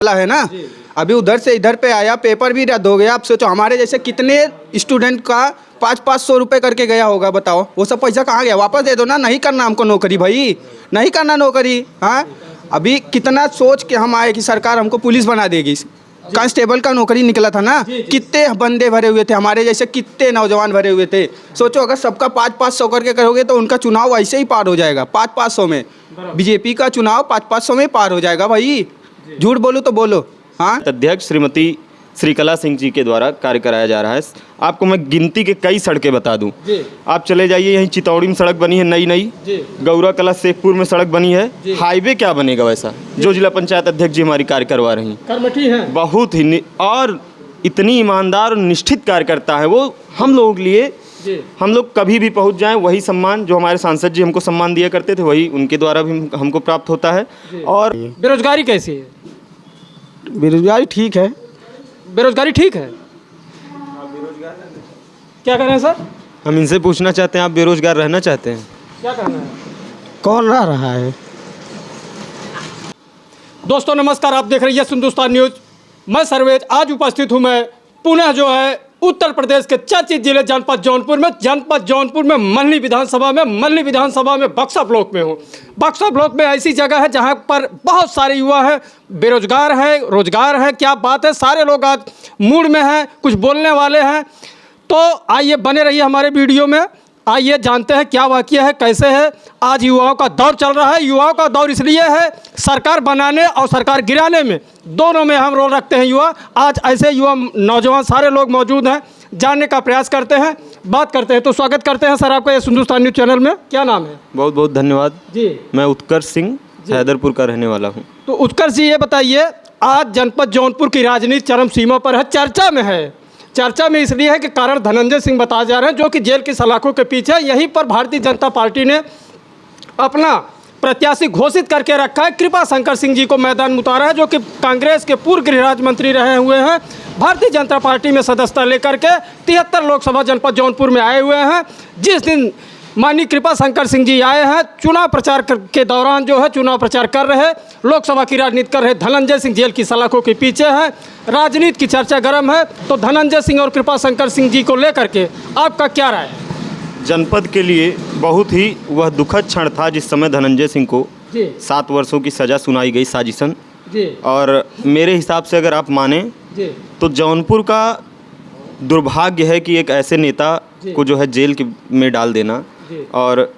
है ना, अभी उधर से इधर पे आया, पेपर भी रद्द हो गया। आप सोचो हमारे जैसे कितने स्टूडेंट का 500-500 रुपये करके गया होगा, बताओ वो सब पैसा कहाँ गया? वापस दे दो ना, नहीं करना हमको नौकरी भाई, नहीं करना नौकरी। हाँ, अभी कितना सोच के हम आए कि सरकार हमको पुलिस बना देगी। कांस्टेबल का नौकरी निकला था ना, कितने बंदे भरे हुए थे हमारे जैसे, कितने नौजवान भरे हुए थे। सोचो अगर सबका 500-500 करके करोगे तो उनका चुनाव ऐसे ही पार हो जाएगा 500-500 में। बीजेपी का चुनाव 500-500 में पार हो जाएगा भाई, झूठ बोलो तो बोलो। हाँ, अध्यक्ष श्रीमती श्रीकला सिंह जी के द्वारा कार्य कराया जा रहा है। आपको मैं गिनती के कई सड़कें बता दूं। आप चले जाइए, यहीं चितौड़ी में सड़क बनी है नई, गौरा कला शेखपुर में सड़क बनी है। हाईवे क्या बनेगा वैसा, जो जिला पंचायत अध्यक्ष जी हमारी कार्य करवा रही हैं, बहुत ही और इतनी ईमानदार और निष्ठित कार्यकर्ता है वो। हम लोगों के लिए, हम लोग कभी भी पहुंच जाएं, वही सम्मान जो हमारे सांसद जी हमको सम्मान दिया करते थे, वही उनके द्वारा भी हमको प्राप्त होता है। और बेरोजगारी कैसी है? बेरोजगारी ठीक है। बेरोजगारी ठीक है, क्या कर रहे हैं सर? हम इनसे पूछना चाहते हैं, आप बेरोजगार रहना चाहते हैं? क्या करना है? कौन रह रहा है? दोस्तों नमस्कार, आप देख रहे हैं हिंदुस्तान न्यूज। मैं सर्वेज, आज उपस्थित हूं मैं पुनः जो है उत्तर प्रदेश के चर्चित जिले जनपद जौनपुर में मल्हनी विधानसभा में बक्सा ब्लॉक में हूँ। बक्सा ब्लॉक में ऐसी जगह है जहाँ पर बहुत सारे युवा हैं, बेरोजगार है, रोजगार है, क्या बात है। सारे लोग आज मूड में हैं, कुछ बोलने वाले हैं। तो आइए बने रहिए हमारे वीडियो में, आइए जानते हैं क्या वाकया है, कैसे है। आज युवाओं का दौर चल रहा है। युवाओं का दौर इसलिए है, सरकार बनाने और सरकार गिराने में, दोनों में अहम रोल रखते हैं युवा। आज ऐसे युवा नौजवान सारे लोग मौजूद हैं, जानने का प्रयास करते हैं, बात करते हैं। तो स्वागत करते हैं सर आपका ये हिंदुस्तान न्यूज चैनल में। क्या नाम है? बहुत बहुत धन्यवाद जी। मैं उत्कर्ष सिंह हैदरपुर का रहने वाला हूँ। तो उत्कर्ष जी ये बताइए, आज जनपद जौनपुर की राजनीति चरम सीमा पर है, चर्चा में है। चर्चा में इसलिए है कि कारण धनंजय सिंह बताए जा रहे हैं, जो कि जेल की सलाखों के पीछे। यहीं पर भारतीय जनता पार्टी ने अपना प्रत्याशी घोषित करके रखा है। कृपा शंकर सिंह जी को मैदान में उतारा है, जो कि कांग्रेस के पूर्व गृह राज्य मंत्री रहे हुए हैं। भारतीय जनता पार्टी में सदस्यता लेकर के 73 लोकसभा जनपद जौनपुर में आए हुए हैं। जिस दिन माननीय कृपा शंकर सिंह जी आए हैं, चुनाव प्रचार के दौरान जो है चुनाव प्रचार कर रहे, लोकसभा की राजनीति कर रहे धनंजय सिंह जेल की सलाखों के पीछे है। राजनीति की चर्चा गर्म है, तो धनंजय सिंह और कृपा शंकर सिंह जी को लेकर के आपका क्या राय है? जनपद के लिए बहुत ही वह दुखद क्षण था जिस समय धनंजय सिंह को 7 वर्षों की सज़ा सुनाई गई साजिशन। और मेरे हिसाब से अगर आप माने तो जौनपुर का दुर्भाग्य है कि एक ऐसे नेता को जो है जेल में डाल देना। और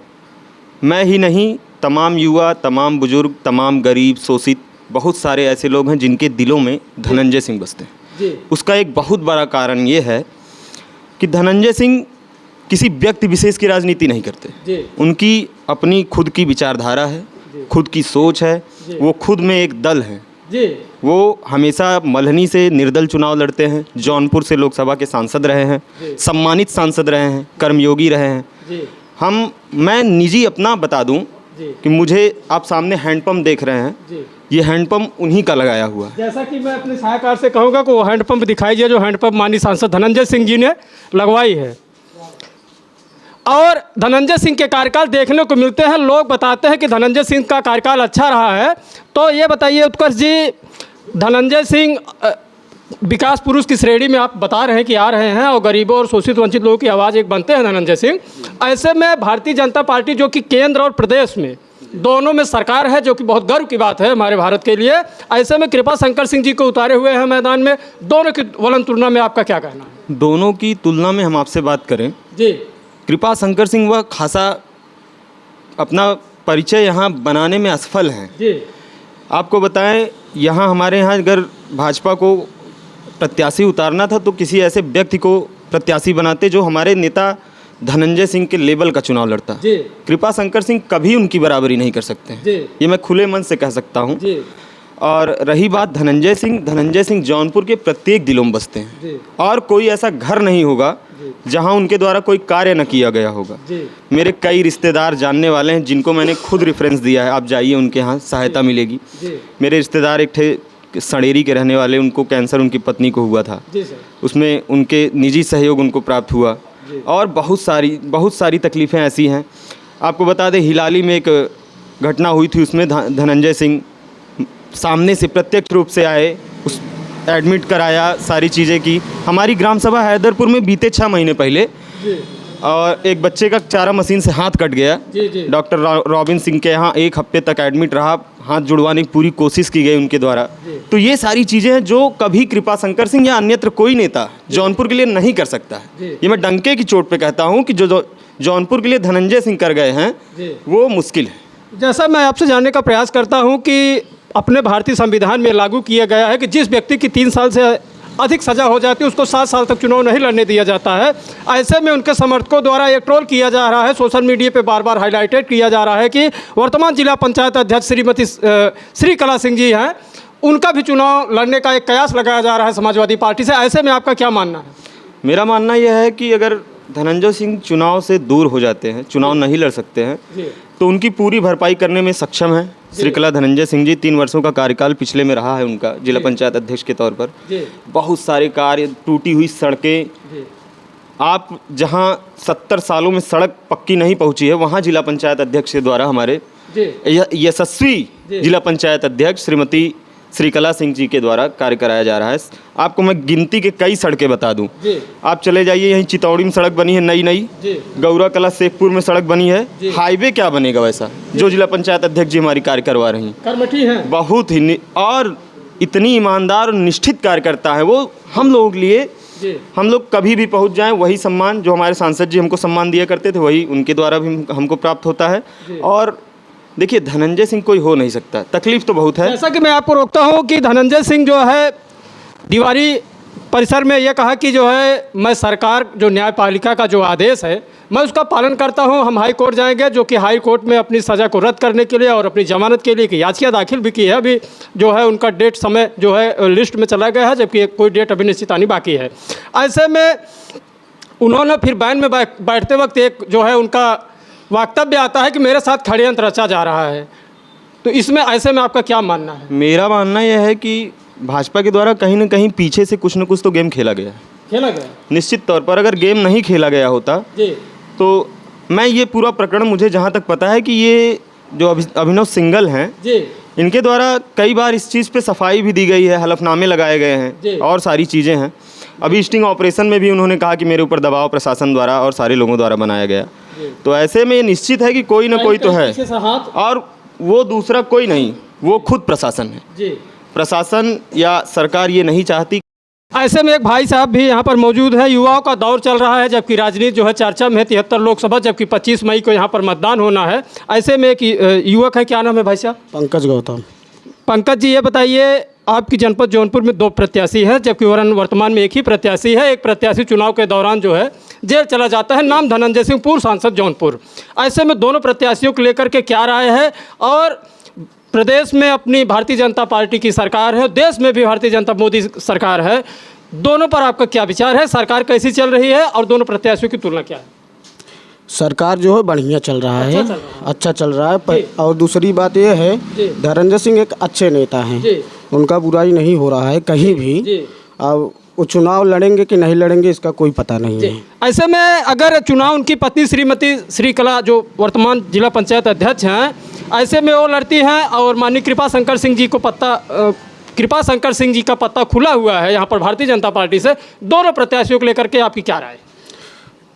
मैं ही नहीं, तमाम युवा, तमाम बुजुर्ग, तमाम गरीब, शोषित, बहुत सारे ऐसे लोग हैं जिनके दिलों में धनंजय सिंह बसते हैं। उसका एक बहुत बड़ा कारण ये है कि धनंजय सिंह किसी व्यक्ति विशेष की राजनीति नहीं करते। उनकी अपनी खुद की विचारधारा है, खुद की सोच है, वो खुद में एक दल है। वो हमेशा मल्हनी से निर्दल चुनाव लड़ते हैं, जौनपुर से लोकसभा के सांसद रहे हैं, सम्मानित सांसद रहे हैं, कर्मयोगी रहे हैं। मैं निजी अपना बता दूं कि मुझे आप सामने हैंडपंप देख रहे हैं, ये हैंडपंप उन्हीं का लगाया हुआ है। जैसा कि मैं अपने सहायकार से कहूँगा कि वो हैंडपंप दिखाई दिया जो हैंडपंप माननीय सांसद धनंजय सिंह जी ने लगवाई है। और धनंजय सिंह के कार्यकाल देखने को मिलते हैं, लोग बताते हैं कि धनंजय सिंह का कार्यकाल अच्छा रहा है। तो ये बताइए उत्कर्ष जी, धनंजय सिंह विकास पुरुष की श्रेणी में आप बता रहे हैं कि आ रहे हैं, और गरीबों और शोषित वंचित लोगों की आवाज़ एक बनते हैं धनंजय सिंह। ऐसे में भारतीय जनता पार्टी जो कि केंद्र और प्रदेश में दोनों में सरकार है, जो कि बहुत गर्व की बात है हमारे भारत के लिए, ऐसे में कृपा शंकर सिंह जी को उतारे हुए हैं मैदान में। दोनों की वलन तुलना में आपका क्या कहना है? दोनों की तुलना में हम आपसे बात करें जी, कृपा शंकर सिंह वह खासा अपना परिचय यहाँ बनाने में असफल हैं। जी, आपको बताएं, यहाँ हमारे यहाँ अगर भाजपा को प्रत्याशी उतारना था तो किसी ऐसे व्यक्ति को प्रत्याशी बनाते जो हमारे नेता धनंजय सिंह के लेवल का चुनाव लड़ता। कृपा शंकर सिंह कभी उनकी बराबरी नहीं कर सकते हैं, ये मैं खुले मन से कह सकता हूँ। और रही बात धनंजय सिंह जौनपुर के प्रत्येक दिलों में बसते हैं, और कोई ऐसा घर नहीं होगा जहां उनके द्वारा कोई कार्य न किया गया होगा। मेरे कई रिश्तेदार जानने वाले हैं जिनको मैंने खुद रेफरेंस दिया है, आप जाइए उनके यहाँ सहायता मिलेगी। मेरे रिश्तेदार एक थे सड़ेरी के रहने वाले, उनको कैंसर उनकी पत्नी को हुआ था, उसमें उनके निजी सहयोग उनको प्राप्त हुआ। और बहुत सारी तकलीफ़ें ऐसी हैं। आपको बता दें, हिलाली में एक घटना हुई थी, उसमें धनंजय सिंह सामने से प्रत्यक्ष रूप से आए, उस एडमिट कराया, सारी चीज़ें की। हमारी ग्राम सभा हैदरपुर में बीते 6 महीने पहले और एक बच्चे का चारा मशीन से हाथ कट गया। डॉक्टर रॉबिन सिंह के यहाँ 1 हफ्ते तक एडमिट रहा, हाथ जुड़वाने की पूरी कोशिश की गई उनके द्वारा। तो ये सारी चीज़ें हैं जो कभी कृपा शंकर सिंह या अन्यत्र कोई नेता जौनपुर के लिए नहीं कर सकता है। ये मैं डंके की चोट पे कहता हूँ कि जो जौनपुर के लिए धनंजय सिंह कर गए हैं वो मुश्किल है। जैसा मैं आपसे जानने का प्रयास करता हूं कि अपने भारतीय संविधान में लागू किया गया है कि जिस व्यक्ति की 3 साल से अधिक सज़ा हो जाती है उसको 7 साल तक चुनाव नहीं लड़ने दिया जाता है। ऐसे में उनके समर्थकों द्वारा एक ट्रोल किया जा रहा है, सोशल मीडिया पे बार बार हाईलाइटेड किया जा रहा है कि वर्तमान जिला पंचायत अध्यक्ष श्रीमती श्रीकला सिंह जी हैं, उनका भी चुनाव लड़ने का एक कयास लगाया जा रहा है समाजवादी पार्टी से। ऐसे में आपका क्या मानना है? मेरा मानना यह है कि अगर धनंजय सिंह चुनाव से दूर हो जाते हैं, चुनाव नहीं लड़ सकते हैं, तो उनकी पूरी भरपाई करने में सक्षम है श्रीकला धनंजय सिंह जी। 3 वर्षों का कार्यकाल पिछले में रहा है उनका जिला पंचायत अध्यक्ष के तौर पर। बहुत सारे कार्य, टूटी हुई सड़कें, आप जहां 70 सालों में सड़क पक्की नहीं पहुंची है, वहां जिला पंचायत अध्यक्ष के द्वारा हमारे यशस्वी जिला पंचायत अध्यक्ष श्रीमती श्रीकला सिंह जी के द्वारा कार्य कराया जा रहा है। आपको मैं गिनती के कई सड़कें बता दूं। आप चले जाइए, यहीं चितौड़ी में सड़क बनी है नई, गौरा कला शेखपुर में सड़क बनी है। हाईवे क्या बनेगा वैसा जो जिला पंचायत अध्यक्ष जी हमारी कार्य करवा रही हैं। कर्मठी हैं, बहुत ही और इतनी ईमानदार और निष्ठित कार्यकर्ता है वो। हम लोगों के लिए हम लोग कभी भी पहुंच जाएं, वही सम्मान जो हमारे सांसद जी हमको सम्मान दिया करते थे वही उनके द्वारा भी हमको प्राप्त होता है। और देखिए, धनंजय सिंह कोई हो नहीं सकता, तकलीफ तो बहुत है। जैसा कि मैं आपको रोकता हूं कि धनंजय सिंह जो है दीवारी परिसर में ये कहा कि जो है मैं सरकार जो न्यायपालिका का जो आदेश है मैं उसका पालन करता हूं, हम हाई कोर्ट जाएंगे, जो कि हाई कोर्ट में अपनी सज़ा को रद्द करने के लिए और अपनी जमानत के लिए याचिका दाखिल भी की है। अभी जो है उनका डेट समय जो है लिस्ट में चला गया है, जबकि कोई डेट अभी निश्चित आनी बाकी है। ऐसे में उन्होंने फिर बैन में बैठते वक्त एक जो है उनका वक्तव्य आता है कि मेरे साथ षड्यंत्र रचा जा रहा है। तो इसमें ऐसे में आपका क्या मानना है? मेरा मानना यह है कि भाजपा के द्वारा कहीं ना कहीं पीछे से कुछ न कुछ तो गेम खेला गया है। निश्चित तौर पर अगर गेम नहीं खेला गया होता तो मैं ये पूरा प्रकरण, मुझे जहाँ तक पता है कि ये जो अभिनव सिंगल हैं इनके द्वारा कई बार इस चीज़ पे सफाई भी दी गई है, हलफनामे लगाए गए हैं और सारी चीज़ें हैं। अभी स्टिंग ऑपरेशन में भी उन्होंने कहा कि मेरे ऊपर दबाव प्रशासन द्वारा और सारे लोगों द्वारा बनाया गया। तो ऐसे में ये निश्चित है कि कोई ना कोई तो है, और वो दूसरा कोई नहीं, वो खुद प्रशासन है। प्रशासन या सरकार ये नहीं चाहती। ऐसे में एक भाई साहब भी यहाँ पर मौजूद है। युवाओं का दौर चल रहा है, जबकि राजनीति जो है चर्चा में है। 73 लोकसभा, जबकि 25 मई को यहाँ पर मतदान होना है। ऐसे में एक युवक है, क्या नाम है भाई साहब? पंकज गौतम। पंकज जी, ये बताइए, आपकी जनपद जौनपुर में 2 प्रत्याशी हैं, जबकि वर्तमान में एक ही प्रत्याशी है। एक प्रत्याशी चुनाव के दौरान जो है जेल चला जाता है, नाम धनंजय सिंह, पूर्व सांसद जौनपुर। ऐसे में दोनों प्रत्याशियों को लेकर के क्या राय है? और प्रदेश में अपनी भारतीय जनता पार्टी की सरकार है, देश में भी भारतीय जनता मोदी सरकार है, दोनों पर आपका क्या विचार है? सरकार कैसी चल रही है और दोनों प्रत्याशियों की तुलना क्या है? सरकार जो है बढ़िया चल रहा है, अच्छा चल रहा है। और दूसरी बात यह है, धनंजय सिंह एक अच्छे नेता हैं, उनका बुराई नहीं हो रहा है कहीं भी। अब वो चुनाव लड़ेंगे कि नहीं लड़ेंगे इसका कोई पता नहीं है। ऐसे में अगर चुनाव उनकी पत्नी श्रीमती श्रीकला जो वर्तमान जिला पंचायत अध्यक्ष हैं, ऐसे में वो लड़ती हैं और माननीय कृपा शंकर सिंह जी का पत्ता खुला हुआ है यहाँ पर भारतीय जनता पार्टी से। दोनों प्रत्याशियों को लेकर के आपकी क्या राय है?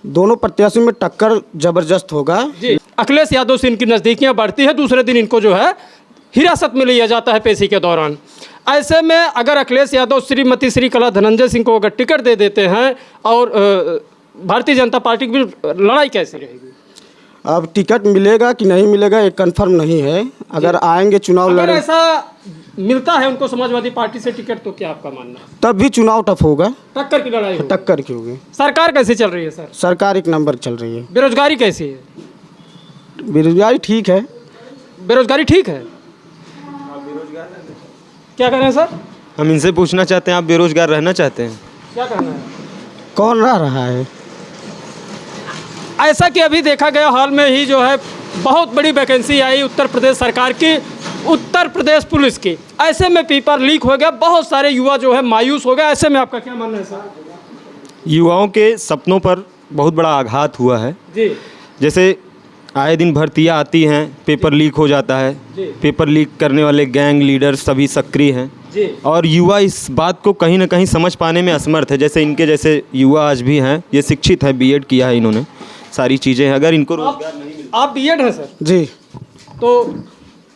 दोनों प्रत्याशी में टक्कर जबरदस्त होगा। अखिलेश यादव से इनकी नज़दीकियाँ बढ़ती है, दूसरे दिन इनको जो है हिरासत में लिया जाता है पेशी के दौरान। ऐसे में अगर अखिलेश यादव श्रीमती श्रीकला धनंजय सिंह को अगर टिकट दे देते हैं और भारतीय जनता पार्टी की लड़ाई कैसी रहेगी? अब टिकट मिलेगा कि नहीं मिलेगा ये कंफर्म नहीं है। अगर आएंगे चुनाव लड़े, ऐसा मिलता है उनको समाजवादी पार्टी से टिकट, तो क्या आपका मानना है? तब भी चुनाव टफ होगा, टक्कर की लड़ाई होगी। टक्कर की होगी। सरकार कैसी चल रही है सर? सरकार 1 नंबर चल रही है। बेरोजगारी कैसी है? बेरोजगारी ठीक है। बेरोजगारी ठीक है। क्या कह रहे हैं सर? हम इनसे पूछना चाहते हैं, आप बेरोजगार रहना चाहते हैं? क्या कहना है? कौन रह रहा है? ऐसा कि अभी देखा गया, हाल में ही जो है बहुत बड़ी वैकेंसी आई उत्तर प्रदेश सरकार की, उत्तर प्रदेश पुलिस की। ऐसे में पेपर लीक हो गया, बहुत सारे युवा जो है मायूस हो गए। ऐसे में आपका क्या मानना है सर? युवाओं के सपनों पर बहुत बड़ा आघात हुआ है। जी। जैसे आए दिन भर्तियाँ आती हैं, पेपर लीक हो जाता है। पेपर लीक करने वाले गैंग लीडर सभी सक्रिय हैं और युवा इस बात को कहीं ना कहीं समझ पाने में असमर्थ है। जैसे इनके जैसे युवा आज भी हैं, ये शिक्षित है, बीएड किया है इन्होंने, सारी चीज़ें हैं, अगर इनको रोजगार नहीं मिलता। आप बीएड हैं सर? जी। तो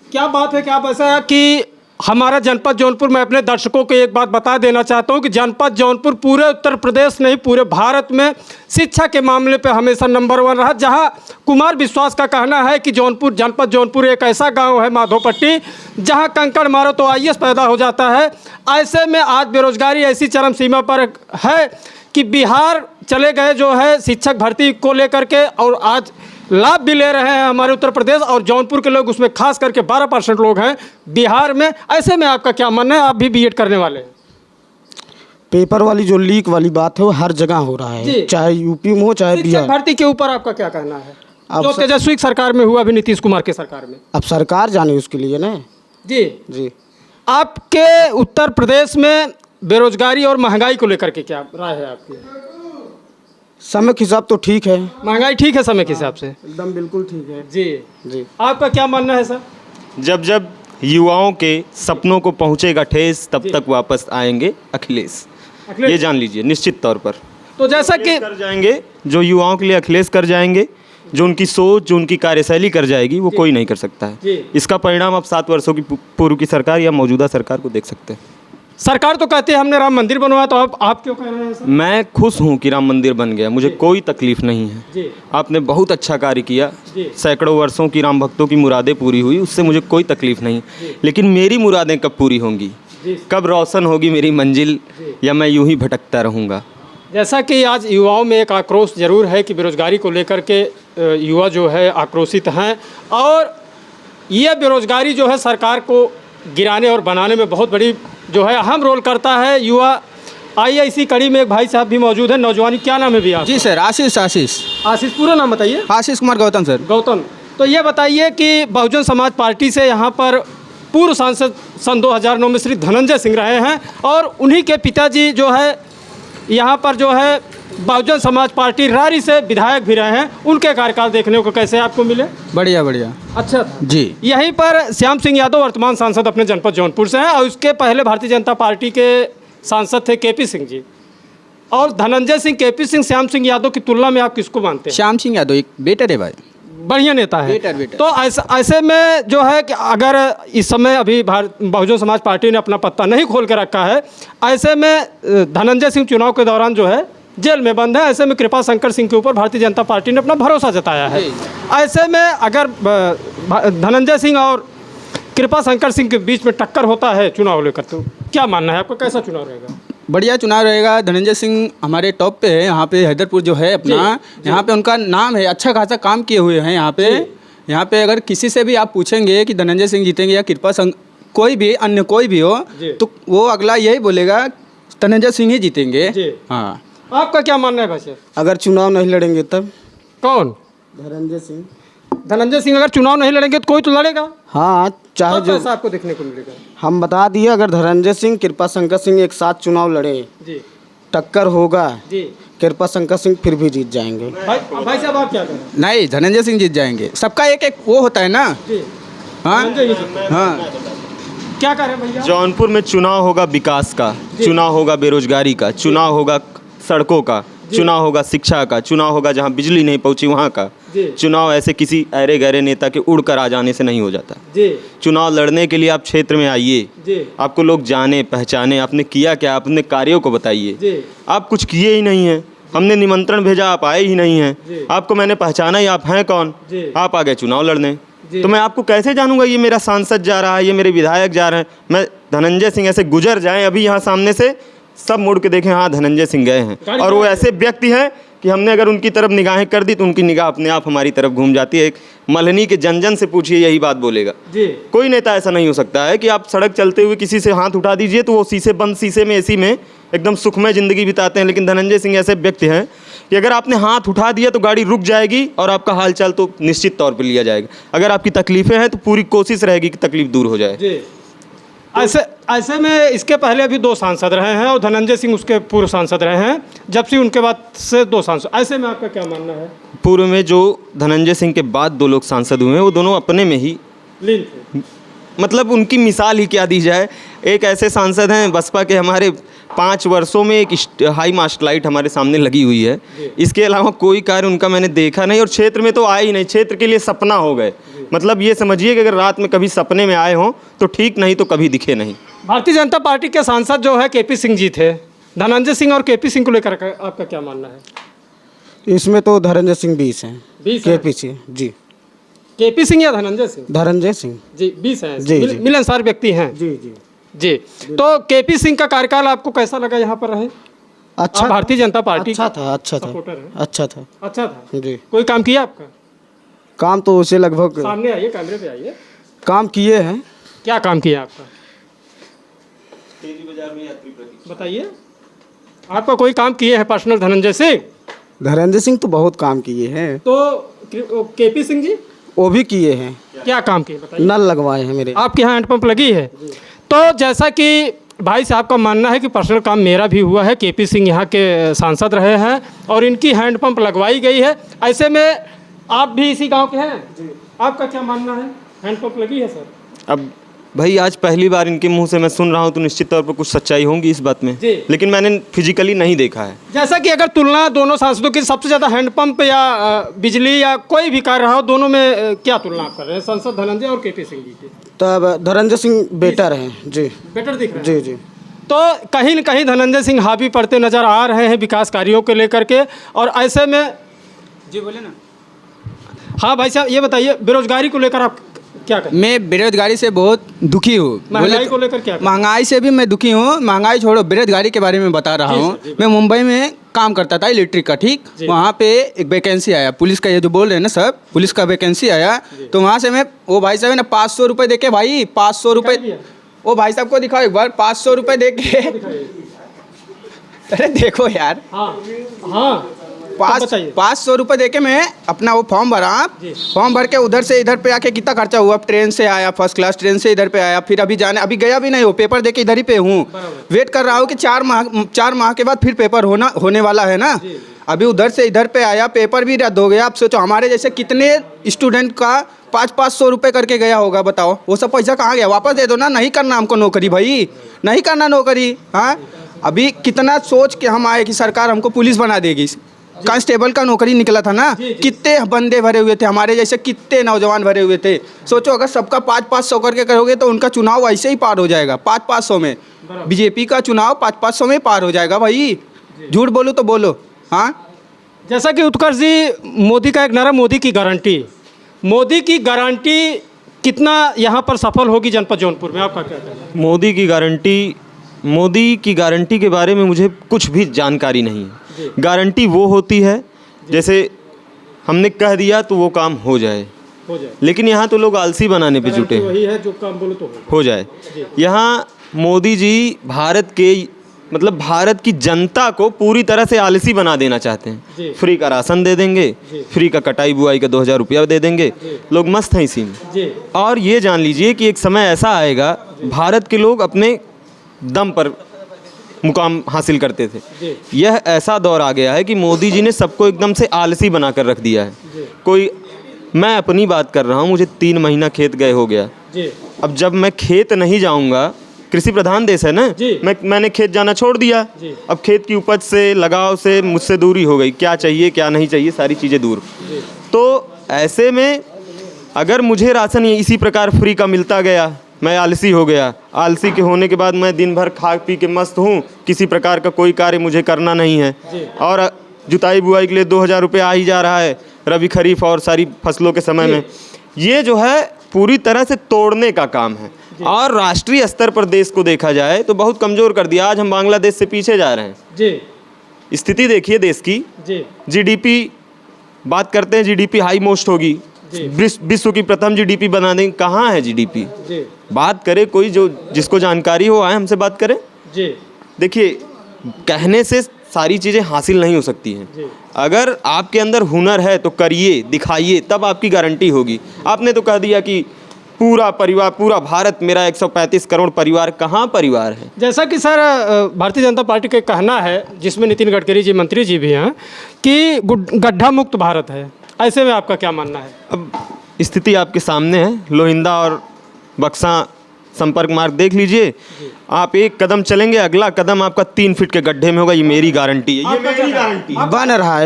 क्या बात है, क्या ऐसा है कि हमारा जनपद जौनपुर, मैं अपने दर्शकों को एक बात बता देना चाहता हूं कि जनपद जौनपुर पूरे उत्तर प्रदेश नहीं पूरे भारत में शिक्षा के मामले पे हमेशा नंबर 1 रहा। जहां कुमार विश्वास का कहना है कि जौनपुर, जनपद जौनपुर एक ऐसा गांव है माधोपट्टी जहां कंकड़ मारो तो आईएएस पैदा हो जाता है। ऐसे में आज बेरोजगारी ऐसी चरम सीमा पर है कि बिहार चले गए जो है शिक्षक भर्ती को लेकर के, और आज लाभ भी ले रहे हैं हमारे उत्तर प्रदेश और जौनपुर के लोग, उसमें खास करके 12% लोग हैं बिहार में। ऐसे में आपका क्या मानना है? आप भी बीएड करने वाले हैं। पेपर वाली जो लीक वाली बात है वो हर जगह हो रहा है, चाहे यूपी में हो चाहे शिक्षक बिहार। भर्ती के ऊपर आपका क्या कहना है? अब जो तेजस्वी सरकार में हुआ, अभी नीतीश कुमार के सरकार में। अब सरकार जाने उसके लिए ना। जी जी। आपके उत्तर प्रदेश में बेरोजगारी और महंगाई को लेकर के क्या राय है आपकी? समय के हिसाब तो ठीक है। महंगाई ठीक है समय के हिसाब से? एकदम बिल्कुल ठीक है। जी जी। आपका क्या मानना है सर? जब जब युवाओं के सपनों को पहुंचेगा ठेस, तब तक वापस आएंगे अखिलेश। ये जान लीजिए निश्चित तौर पर। तो जैसा कि कर जाएंगे जो युवाओं के लिए अखिलेश कर जाएंगे, जो उनकी सोच, जो उनकी कार्यशैली कर जाएगी, वो कोई नहीं कर सकता है। इसका परिणाम आप 7 वर्षों की पूर्व की सरकार या मौजूदा सरकार को देख सकते हैं। सरकार तो कहती है हमने राम मंदिर बनवाया, तो आप क्यों कह रहे हैं सर? मैं खुश हूँ कि राम मंदिर बन गया, मुझे कोई तकलीफ नहीं है। आपने बहुत अच्छा कार्य किया, सैकड़ों वर्षों की राम भक्तों की मुरादें पूरी हुई, उससे मुझे कोई तकलीफ नहीं। लेकिन मेरी मुरादें कब पूरी होंगी, कब रोशन होगी मेरी मंजिल, या मैं यूं ही भटकता रहूँगा? जैसा कि आज युवाओं में एक आक्रोश जरूर है कि बेरोजगारी को लेकर के युवा जो है आक्रोशित हैं, और यह बेरोजगारी जो है सरकार को गिराने और बनाने में बहुत बड़ी जो है अहम रोल करता है। युवा आइए इसी कड़ी में एक भाई साहब भी मौजूद है, नौजवानी, क्या नाम है भैया? जी सर, आशीष। आशीष, पूरा नाम बताइए। आशीष कुमार गौतम सर। गौतम, तो ये बताइए कि बहुजन समाज पार्टी से यहाँ पर पूर्व सांसद सन 2009 में श्री धनंजय सिंह रहे हैं, और उन्हीं के पिताजी जो है यहाँ पर जो है बहुजन समाज पार्टी रारी से विधायक भी रहे हैं। उनके कार्यकाल देखने को कैसे आपको मिले? बढ़िया बढ़िया। अच्छा जी। यहीं पर श्याम सिंह यादव वर्तमान सांसद अपने जनपद जौनपुर से हैं, और उसके पहले भारतीय जनता पार्टी के सांसद थे केपी सिंह जी। और धनंजय सिंह, केपी सिंह, श्याम सिंह यादव की तुलना में आप किसको मानते हैं? श्याम सिंह यादव एक बेटर है भाई, बढ़िया नेता है। बेटर। तो ऐसे में जो है कि अगर इस समय अभी बहुजन समाज पार्टी ने अपना पत्ता नहीं खोल के रखा है, ऐसे में धनंजय सिंह चुनाव के दौरान जो है जेल में बंद है। ऐसे में कृपा शंकर सिंह के ऊपर भारतीय जनता पार्टी ने अपना भरोसा जताया है। ऐसे में अगर धनंजय सिंह और कृपा शंकर सिंह के बीच में टक्कर होता है चुनाव लेकर, तो क्या मानना है आपका, कैसा चुनाव रहेगा? बढ़िया चुनाव रहेगा। धनंजय सिंह हमारे टॉप पे है यहाँ पे, हैदरपुर जो है अपना, यहाँ पे उनका नाम है, अच्छा खासा काम किए हुए हैं यहाँ पे। यहाँ पे अगर किसी से भी आप पूछेंगे कि धनंजय सिंह जीतेंगे या कृपा कोई भी अन्य कोई भी हो, तो वो अगला यही बोलेगा धनंजय सिंह ही जीतेंगे। हाँ, आपका क्या मानना है भाई? अगर चुनाव नहीं लड़ेंगे तब? कौन? धनंजय सिंह। धनंजय सिंह अगर चुनाव नहीं लड़ेंगे तो कोई तो लड़ेगा। हाँ, चाहे जो आपको देखने को मिलेगा। हम बता दिए, अगर धनंजय सिंह कृपा शंकर सिंह एक साथ चुनाव लड़े, जी, टक्कर होगा जी, कृपा शंकर सिंह फिर भी जीत जाएंगे। भाई साहब आप क्या करें? नहीं, धनंजय सिंह जीत जाएंगे। सबका एक एक वो होता है ना। जी, हाँ हाँ। क्या करें भैया? जौनपुर में चुनाव होगा विकास का, चुनाव होगा बेरोजगारी का, चुनाव होगा सड़कों का, चुनाव होगा शिक्षा का, चुनाव होगा जहां बिजली नहीं पहुंची वहां का। चुनाव ऐसे किसी अरे गहरे नेता के उड़ कर आ जाने से नहीं हो जाता। चुनाव लड़ने के लिए आप क्षेत्र में आइए, आपको लोग जाने पहचाने, आपने किया क्या, अपने कार्यों को बताइए। आप कुछ किए ही नहीं हैं, हमने निमंत्रण भेजा, आप आए ही नहीं हैं, आपको मैंने पहचाना ही, आप हैं कौन, आप आ गए चुनाव लड़ने। तो मैं आपको कैसे जानूंगा ये मेरा सांसद जा रहा है, ये मेरे विधायक जा रहे हैं? मैं धनंजय सिंह ऐसे गुजर जाएं अभी यहाँ सामने से, सब मुड़ के देखें, हाँ धनंजय सिंह गए हैं, और वो ऐसे व्यक्ति हैं कि हमने अगर उनकी तरफ निगाहें कर दी तो उनकी निगाह अपने आप हमारी तरफ घूम जाती है। एक मल्हनी के जन जन से पूछिए, यही बात बोलेगा। कोई नेता ऐसा नहीं हो सकता है कि आप सड़क चलते हुए किसी से हाथ उठा दीजिए तो वो शीशे बंद शीशे में एसी में एकदम सुखमय ज़िंदगी बिताते हैं। लेकिन धनंजय सिंह ऐसे व्यक्ति हैं कि अगर आपने हाथ उठा दिया तो गाड़ी रुक जाएगी और आपका हालचाल तो निश्चित तौर पर लिया जाएगा। अगर आपकी तकलीफ़ें हैं तो पूरी कोशिश रहेगी कि तकलीफ़ दूर हो जाए। ऐसे में इसके पहले अभी 2 सांसद रहे हैं और धनंजय सिंह उसके पूर्व सांसद रहे हैं, जब से उनके बाद से 2 सांसद। ऐसे में आपका क्या मानना है? पूर्व में जो धनंजय सिंह के बाद 2 लोग सांसद हुए हैं वो दोनों अपने में ही लीन थे। मतलब उनकी मिसाल ही क्या दी जाए। एक ऐसे सांसद हैं बसपा के, हमारे 5 वर्षों में एक हाई मास्ट लाइट हमारे सामने लगी हुई है। इसके अलावा कोई कार्य उनका मैंने देखा नहीं और क्षेत्र में तो आए ही नहीं, क्षेत्र के लिए सपना हो गए। मतलब ये समझिए कि अगर रात में कभी सपने में आए हों तो ठीक, नहीं तो कभी दिखे नहीं। भारतीय जनता पार्टी के सांसद जो है केपी सिंह जी थे। धनंजय सिंह और केपी सिंह को लेकर आपका क्या मानना है? इसमें तो धनंजय सिंह 20 हैं। 20 केपी सिंह जी। केपी सिंह या धनंजय सिंह? धनंजय सिंह जी 20 हैं। जी, जी। मिलनसार व्यक्ति हैं। जी जी जी, तो केपी सिंह का कार्यकाल आपको कैसा लगा यहाँ पर रहे? अच्छा आप भारतीय जनता पार्टी अच्छा था सपोर्टर हैं? अच्छा था अच्छा था जी। कोई काम किया आपका? काम तो उसे लगभग सामने आइए, कैमरे पे आइए। काम किए हैं। क्या काम किया आपका? बताइए, आपका कोई काम किए हैं पर्सनल धनंजय सिंह? धनंजय सिंह तो बहुत काम किए हैं। तो केपी सिंह जी वो भी किए हैं। क्या काम किए बताइए? नल लगवाए हैं मेरे। आपके यहाँ हैंडपंप लगी है? तो जैसा कि भाई साहब का मानना है कि पर्सनल काम मेरा भी हुआ है, केपी सिंह यहाँ के सांसद रहे हैं और इनकी हैंडपंप लगवाई गई है। ऐसे में आप भी इसी गांव के हैं, आपका क्या मानना है? हैंडपंप लगी है सर? अब भाई आज पहली बार इनके मुंह से मैं सुन रहा हूँ तो निश्चित तौर पर कुछ सच्चाई होगी इस बात में, जी। लेकिन मैंने फिजिकली नहीं देखा है। जैसा कि अगर तुलना दोनों सांसदों की, सबसे ज़्यादा हैंडपंप या बिजली या कोई भी कार्य रहा हो, दोनों में क्या तुलना आप कर रहे हैं, सांसद धनंजय और केपी सिंह जी की? तब धनंजय सिंह बेटर हैं जी। बेटर दिख रहा है? जी जी। तो कहीं न कहीं धनंजय सिंह हावी पड़ते नजर आ रहे हैं विकास कार्यों को लेकर के। और ऐसे में जी बोले ना। हाँ भाई साहब, ये बताइए बेरोजगारी को लेकर आप क्या करें? मैं बेरोजगारी से बहुत दुखी हूँ। महंगाई को लेकर क्या करें? महंगाई से भी मैं दुखी हूँ। महंगाई छोड़ो, बेरोजगारी के बारे में बता रहा जी हूँ। सर, जी। मैं मुंबई में काम करता था इलेक्ट्रिक का, ठीक। जी। वहाँ पे एक वैकेंसी आया पुलिस का, ये जो बोल रहे हैं ना सब, पुलिस का वैकेंसी आया। तो वहाँ से मैं, वो भाई साहब ने 500 रुपये दे के, भाई 500 दिखाई रुपये, दिया? वो भाई साहब को दिखाओ एक बार, 500 रुपये दे के। अरे देखो यार, हाँ हाँ, बताइए। 500 रुपये दे के मैं अपना वो फॉर्म भरा। जी। फॉर्म भर के उधर से इधर पे आके कितना खर्चा हुआ। ट्रेन से आया, फर्स्ट क्लास ट्रेन से इधर पे आया, फिर अभी अभी गया भी नहीं हो, पेपर दे के इधर ही पे हूँ। वेट कर रहा हूँ कि 4 माह के बाद फिर पेपर होने वाला है ना। अभी उधर से इधर पे आया, पेपर भी रद्द हो गया। आप सोचो हमारे जैसे कितने स्टूडेंट का 500 रुपये करके गया होगा, बताओ। वो सब पैसा कहाँ गया? वापस दे दो ना। नहीं करना हमको नौकरी भाई, नहीं करना नौकरी। हाँ, अभी कितना सोच के हम आए कि सरकार हमको पुलिस बना देगी। कांस्टेबल का नौकरी निकला था ना, कितने बंदे भरे हुए थे हमारे जैसे, कितने नौजवान भरे हुए थे। सोचो अगर सबका 500 करके करोगे तो उनका चुनाव ऐसे ही पार हो जाएगा। 500 में बीजेपी का चुनाव 500 में पार हो जाएगा भाई। झूठ बोलो तो बोलो। हाँ, जैसा कि उत्कर्ष जी, मोदी का एक नारा, मोदी की गारंटी। मोदी की गारंटी कितना यहाँ पर सफल होगी जनपद जौनपुर में, आपका क्या कहना है? मोदी की गारंटी के बारे में मुझे कुछ भी जानकारी नहीं है। गारंटी वो होती है जैसे हमने कह दिया तो वो काम हो जाए, लेकिन यहाँ तो लोग आलसी बनाने पे जुटे हैं। वही है जो काम बोलो तो हो जाए। यहाँ मोदी जी भारत के, मतलब भारत की जनता को पूरी तरह से आलसी बना देना चाहते हैं। फ्री का राशन दे देंगे, फ्री का कटाई बुआई का 2000 रुपया दे देंगे, लोग मस्त हैं इसी में। और ये जान लीजिए कि एक समय ऐसा आएगा, भारत के लोग अपने दम पर मुकाम हासिल करते थे। यह ऐसा दौर आ गया है कि मोदी जी ने सबको एकदम से आलसी बनाकर रख दिया है। कोई, मैं अपनी बात कर रहा हूँ, मुझे 3 महीना खेत गए हो गया। अब जब मैं खेत नहीं जाऊँगा, कृषि प्रधान देश है ना, मैंने खेत जाना छोड़ दिया। अब खेत की उपज से, लगाव से मुझसे दूरी हो गई। क्या चाहिए क्या नहीं चाहिए सारी चीज़ें दूर। तो ऐसे में अगर मुझे राशन इसी प्रकार फ्री का मिलता गया, मैं आलसी हो गया। आलसी के होने के बाद मैं दिन भर खा पी के मस्त हूँ, किसी प्रकार का कोई कार्य मुझे करना नहीं है। और जुताई बुआई के लिए 2000 रुपये आ ही जा रहा है रबी खरीफ और सारी फसलों के समय में। ये जो है पूरी तरह से तोड़ने का काम है। और राष्ट्रीय स्तर पर देश को देखा जाए तो बहुत कमज़ोर कर दिया। आज हम बांग्लादेश से पीछे जा रहे हैं। स्थिति देखिए देश की। जीडीपी बात करते हैं, जीडीपी हाई मोस्ट होगी, विश्व की प्रथम जीडीपी बना देंगे। कहाँ है जीडीपी? बात करे कोई जो जिसको जानकारी हो, आए हमसे बात करें। देखिए, कहने से सारी चीज़ें हासिल नहीं हो सकती हैं। अगर आपके अंदर हुनर है तो करिए, दिखाइए, तब आपकी गारंटी होगी। आपने तो कह दिया कि पूरा परिवार, पूरा भारत मेरा 135 करोड़ परिवार कहाँ परिवार है। जैसा कि सर भारतीय जनता पार्टी का कहना है, जिसमें नितिन गडकरी जी मंत्री जी भी हैं, कि गड्ढा मुक्त भारत है, ऐसे में आपका क्या मानना है? अब स्थिति आपके सामने है, लोहिंदा और बक्सा संपर्क मार्ग देख लीजिए, आप एक कदम चलेंगे अगला कदम आपका 3 फीट के गड्ढे में होगा, ये मेरी गारंटी है, ये मेरी गारंटी है।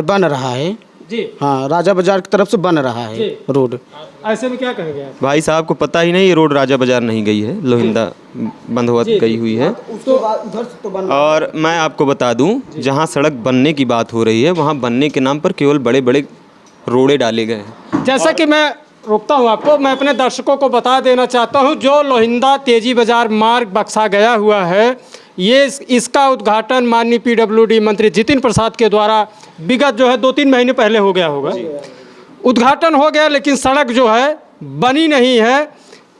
बन रहा है जी हाँ, राजा बाजार की तरफ से बन रहा है रोड। ऐसे में क्या कहेंगे आप? भाई साहब को पता ही नहीं, ये रोड राजा बाजार नहीं गई है, लोहिंदा बंद हुआ गई हुई है। और मैं आपको बता दूं, जहां सड़क बनने की बात हो रही है वहां बनने के नाम पर केवल बड़े बड़े रोड़े डाले गए हैं। जैसा कि मैं रोकता हूं आपको, मैं अपने दर्शकों को बता देना चाहता हूं, जो लोहिंदा तेजी बाजार मार्ग बक्सा गया हुआ है, ये इसका उद्घाटन माननीय PWD मंत्री जितिन प्रसाद के द्वारा विगत जो है 2-3 महीने पहले हो गया होगा। उद्घाटन हो गया, लेकिन सड़क जो है बनी नहीं है,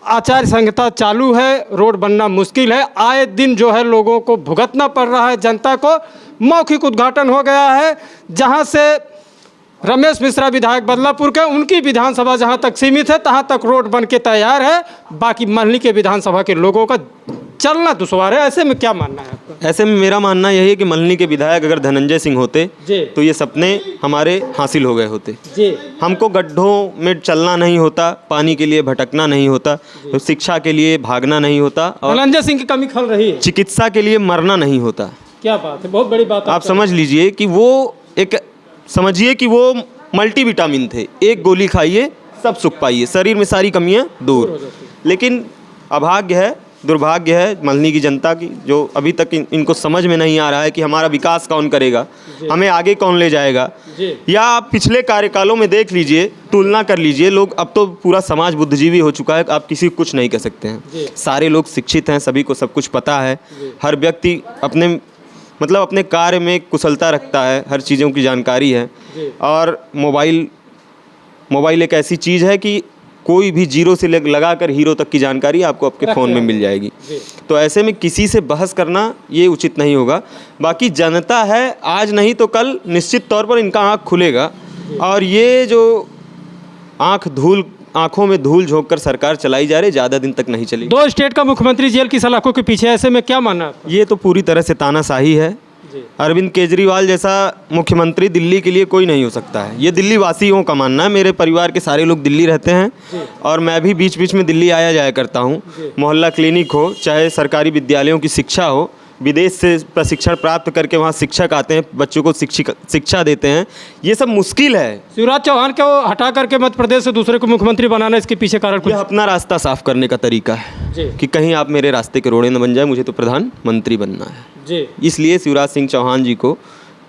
आचार संहिता चालू है, रोड बनना मुश्किल है, आए दिन जो है लोगों को भुगतना पड़ रहा है, जनता को। मौखिक उद्घाटन हो गया है, जहां से रमेश मिश्रा विधायक बदलापुर के, उनकी विधानसभा जहां तक सीमित है तहां तक रोड बन के तैयार है, बाकी महली के विधानसभा के लोगों का चलना दुश्वार है। ऐसे में क्या मानना है आपका? ऐसे में मेरा मानना यही है कि मल्हनी के विधायक अगर धनंजय सिंह होते तो ये सपने हमारे हासिल हो गए होते। हमको गड्ढों में चलना नहीं होता, पानी के लिए भटकना नहीं होता, तो शिक्षा के लिए भागना नहीं होता, और धनंजय सिंह की कमी खल रही है, चिकित्सा के लिए मरना नहीं होता। क्या बात है, बहुत बड़ी बात। आप समझ लीजिए कि वो एक, समझिए कि वो मल्टीविटामिन थे, एक गोली खाइए सब सुख पाइए, शरीर में सारी कमियां दूर। लेकिन अभाग्य है, दुर्भाग्य है मल्हनी की जनता की, जो अभी तक इनको समझ में नहीं आ रहा है कि हमारा विकास कौन करेगा, हमें आगे कौन ले जाएगा। या आप पिछले कार्यकालों में देख लीजिए, तुलना कर लीजिए, लोग अब तो पूरा समाज बुद्धिजीवी हो चुका है, आप किसी को कुछ नहीं कह सकते हैं। सारे लोग शिक्षित हैं, सभी को सब कुछ पता है, हर व्यक्ति अपने अपने कार्य में कुशलता रखता है, हर चीज़ों की जानकारी है। और मोबाइल एक ऐसी चीज़ है कि कोई भी जीरो से लगाकर हीरो तक की जानकारी आपको आपके फ़ोन में मिल जाएगी। तो ऐसे में किसी से बहस करना ये उचित नहीं होगा। बाकी जनता है, आज नहीं तो कल निश्चित तौर पर इनका आँख खुलेगा, और ये जो आँखों में धूल झोंक कर सरकार चलाई जा रही, ज़्यादा दिन तक नहीं चलेगी। 2 स्टेट का मुख्यमंत्री जेल की सलाखों के पीछे, ऐसे में क्या मानना है? ये तो पूरी तरह से तानाशाही है। अरविंद केजरीवाल जैसा मुख्यमंत्री दिल्ली के लिए कोई नहीं हो सकता है, ये दिल्ली वासियों का मानना है। मेरे परिवार के सारे लोग दिल्ली रहते हैं, और मैं भी बीच बीच में दिल्ली आया जाया करता हूँ। मोहल्ला क्लिनिक हो, चाहे सरकारी विद्यालयों की शिक्षा हो, विदेश से प्रशिक्षण प्राप्त करके वहाँ शिक्षक आते हैं, बच्चों को शिक्षा देते हैं, ये सब मुश्किल है। शिवराज चौहान को हटा करके मध्य प्रदेश से दूसरे को मुख्यमंत्री बनाना, इसके पीछे कारण कुछ? यह अपना रास्ता साफ करने का तरीका है कि कहीं आप मेरे रास्ते के रोड़े न बन जाए, मुझे तो प्रधानमंत्री बनना है जी। इसलिए शिवराज सिंह चौहान जी को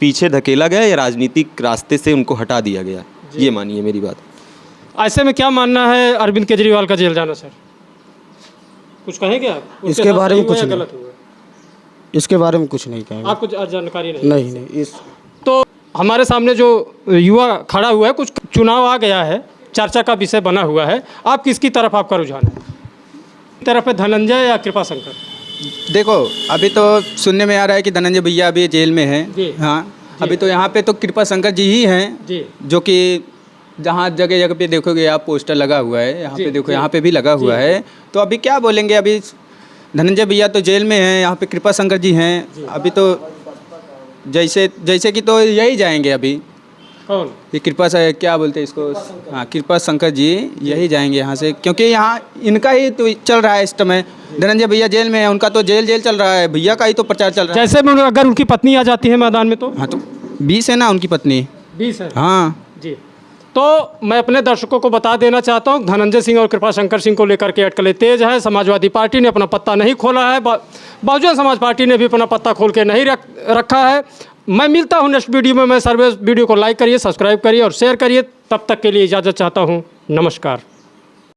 पीछे धकेला गया या राजनीतिक रास्ते से उनको हटा दिया गया, ये मानिए मेरी बात। ऐसे में क्या मानना है अरविंद केजरीवाल का जेल जाना? सर कुछ कहेंगे आप इसके बारे में? कुछ गलत हुआ इसके बारे में कुछ नहीं कहेंगे। आपको जानकारी नहीं। तो हमारे सामने जो युवा खड़ा हुआ है, कुछ चुनाव आ गया है, चर्चा का विषय बना हुआ है, आप किसकी तरफ आपका रुझान है? तरफ है धनंजय या कृपा शंकर? देखो, अभी तो सुनने में आ रहा है कि धनंजय भैया अभी जेल में हैं। हाँ, अभी तो यहाँ पे तो कृपा शंकर जी ही हैं, जो कि जहाँ जगह जगह पे देखोगे आप पोस्टर लगा हुआ है, यहाँ पे देखो, यहाँ पे भी लगा हुआ है। तो अभी क्या बोलेंगे, अभी धनंजय भैया तो जेल में हैं, यहाँ पे कृपा शंकर जी हैं। अभी तो जैसे कि तो यही जाएंगे अभी। कौन? ये कृपा से क्या बोलते हैं इसको, हाँ, कृपा शंकर जी यही जाएंगे यहाँ से, क्योंकि यहाँ इनका ही तो चल रहा है इस समय। धनंजय भैया जेल में है, उनका तो जेल चल रहा है, भैया का ही तो प्रचार चल रहा है। जैसे में अगर उनकी पत्नी आ जाती है मैदान में तो? हाँ, तो 20 है ना उनकी पत्नी? 20 है, हाँ जी। तो मैं अपने दर्शकों को बता देना चाहता हूं, धनंजय सिंह और कृपा शंकर सिंह को लेकर के अटकलें तेज है। समाजवादी पार्टी ने अपना पत्ता नहीं खोला है, बहुजन समाज पार्टी ने भी अपना पत्ता खोल के नहीं रखा है। मैं मिलता हूं नेक्स्ट वीडियो में। मैं सर्वे वीडियो को लाइक करिए, सब्सक्राइब करिए और शेयर करिए। तब तक के लिए इजाज़त चाहता हूं। नमस्कार।